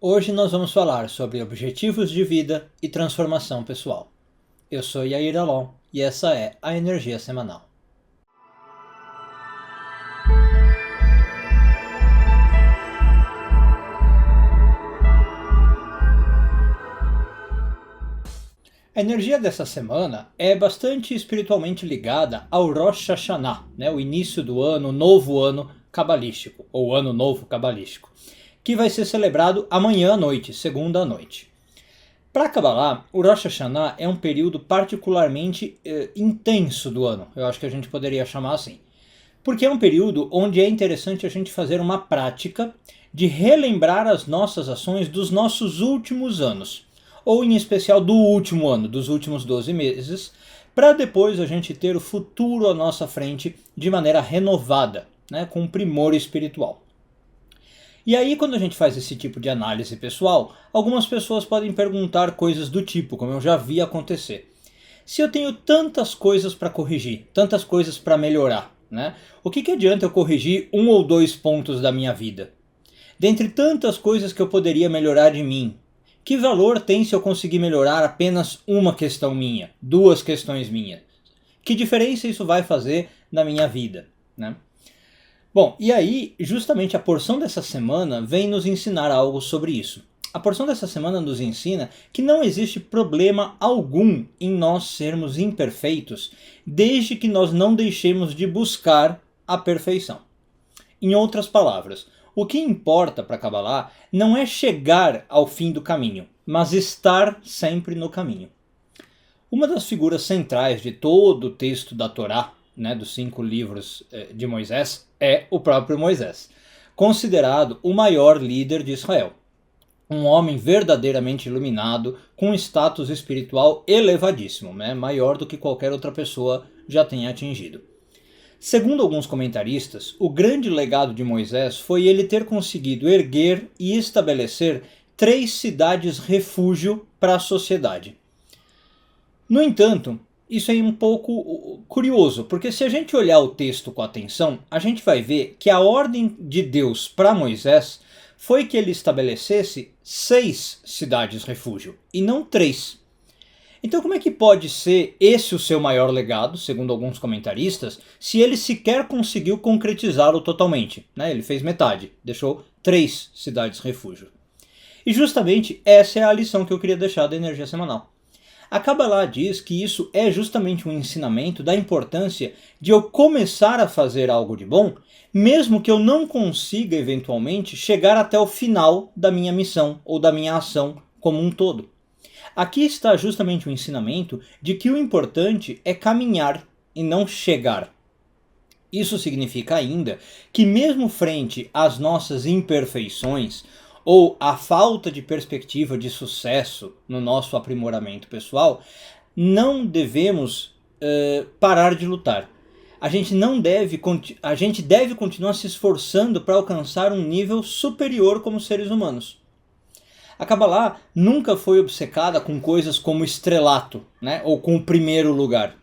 Hoje nós vamos falar sobre objetivos de vida e transformação pessoal. Eu sou Yair Alon e essa é a Energia Semanal. A energia dessa semana é bastante espiritualmente ligada ao Rosh Hashanah, o início do ano, o novo ano cabalístico, ou ano novo cabalístico, que vai ser celebrado amanhã à noite, segunda à noite. Para a Kabbalah, o Rosh Hashanah é um período particularmente intenso do ano, eu acho que a gente poderia chamar assim. Porque é um período onde é interessante a gente fazer uma prática de relembrar as nossas ações dos nossos últimos anos, ou em especial do último ano, dos últimos 12 meses, para depois a gente ter o futuro à nossa frente de maneira renovada, com primor espiritual. E aí, quando a gente faz esse tipo de análise pessoal, algumas pessoas podem perguntar coisas do tipo, como eu já vi acontecer. Se eu tenho tantas coisas para corrigir, tantas coisas para melhorar, o que adianta eu corrigir 1 ou 2 pontos da minha vida? Dentre tantas coisas que eu poderia melhorar de mim, que valor tem se eu conseguir melhorar apenas uma questão minha, 2 questões minhas? Que diferença isso vai fazer na minha vida, Bom, e aí, justamente a porção dessa semana vem nos ensinar algo sobre isso. A porção dessa semana nos ensina que não existe problema algum em nós sermos imperfeitos, desde que nós não deixemos de buscar a perfeição. Em outras palavras, o que importa para Kabbalah não é chegar ao fim do caminho, mas estar sempre no caminho. Uma das figuras centrais de todo o texto da Torá, dos 5 livros de Moisés, é o próprio Moisés, considerado o maior líder de Israel. Um homem verdadeiramente iluminado, com um status espiritual elevadíssimo, maior do que qualquer outra pessoa já tenha atingido. Segundo alguns comentaristas, o grande legado de Moisés foi ele ter conseguido erguer e estabelecer 3 cidades-refúgio para a sociedade. No entanto, isso é um pouco curioso, porque se a gente olhar o texto com atenção, a gente vai ver que a ordem de Deus para Moisés foi que ele estabelecesse 6 cidades-refúgio, e não 3. Então como é que pode ser esse o seu maior legado, segundo alguns comentaristas, se ele sequer conseguiu concretizá-lo totalmente? Ele fez metade, deixou 3 cidades-refúgio. E justamente essa é a lição que eu queria deixar da Energia Semanal. A Kabbalah diz que isso é justamente um ensinamento da importância de eu começar a fazer algo de bom, mesmo que eu não consiga eventualmente chegar até o final da minha missão ou da minha ação como um todo. Aqui está justamente o ensinamento de que o importante é caminhar e não chegar. Isso significa ainda que mesmo frente às nossas imperfeições, ou a falta de perspectiva de sucesso no nosso aprimoramento pessoal, não devemos parar de lutar. A gente deve continuar se esforçando para alcançar um nível superior como seres humanos. A Kabbalah nunca foi obcecada com coisas como estrelato, ou com o primeiro lugar.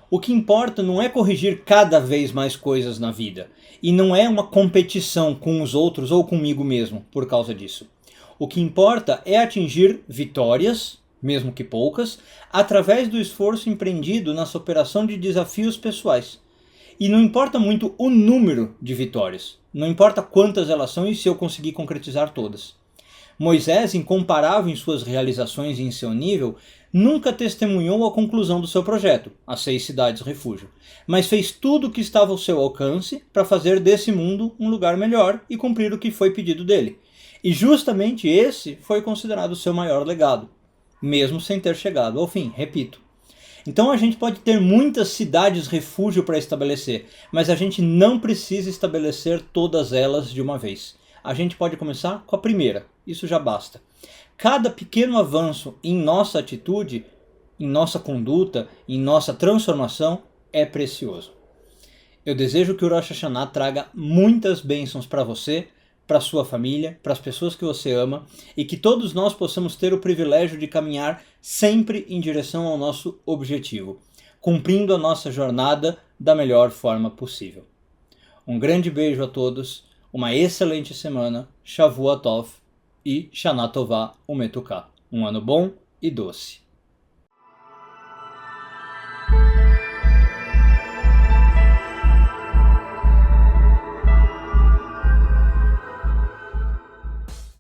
O que importa não é corrigir cada vez mais coisas na vida, e não é uma competição com os outros ou comigo mesmo por causa disso. O que importa é atingir vitórias, mesmo que poucas, através do esforço empreendido na superação de desafios pessoais. E não importa muito o número de vitórias, não importa quantas elas são e se eu conseguir concretizar todas. Moisés, incomparável em suas realizações e em seu nível, nunca testemunhou a conclusão do seu projeto, as 6 cidades-refúgio, mas fez tudo o que estava ao seu alcance para fazer desse mundo um lugar melhor e cumprir o que foi pedido dele. E justamente esse foi considerado o seu maior legado, mesmo sem ter chegado ao fim, repito. Então a gente pode ter muitas cidades-refúgio para estabelecer, mas a gente não precisa estabelecer todas elas de uma vez. A gente pode começar com a primeira, isso já basta. Cada pequeno avanço em nossa atitude, em nossa conduta, em nossa transformação é precioso. Eu desejo que o Rosh Hashanah traga muitas bênçãos para você, para sua família, para as pessoas que você ama, e que todos nós possamos ter o privilégio de caminhar sempre em direção ao nosso objetivo, cumprindo a nossa jornada da melhor forma possível. Um grande beijo a todos, uma excelente semana, Shavua Tov, e Shana Tová Umetuká. Um ano bom e doce.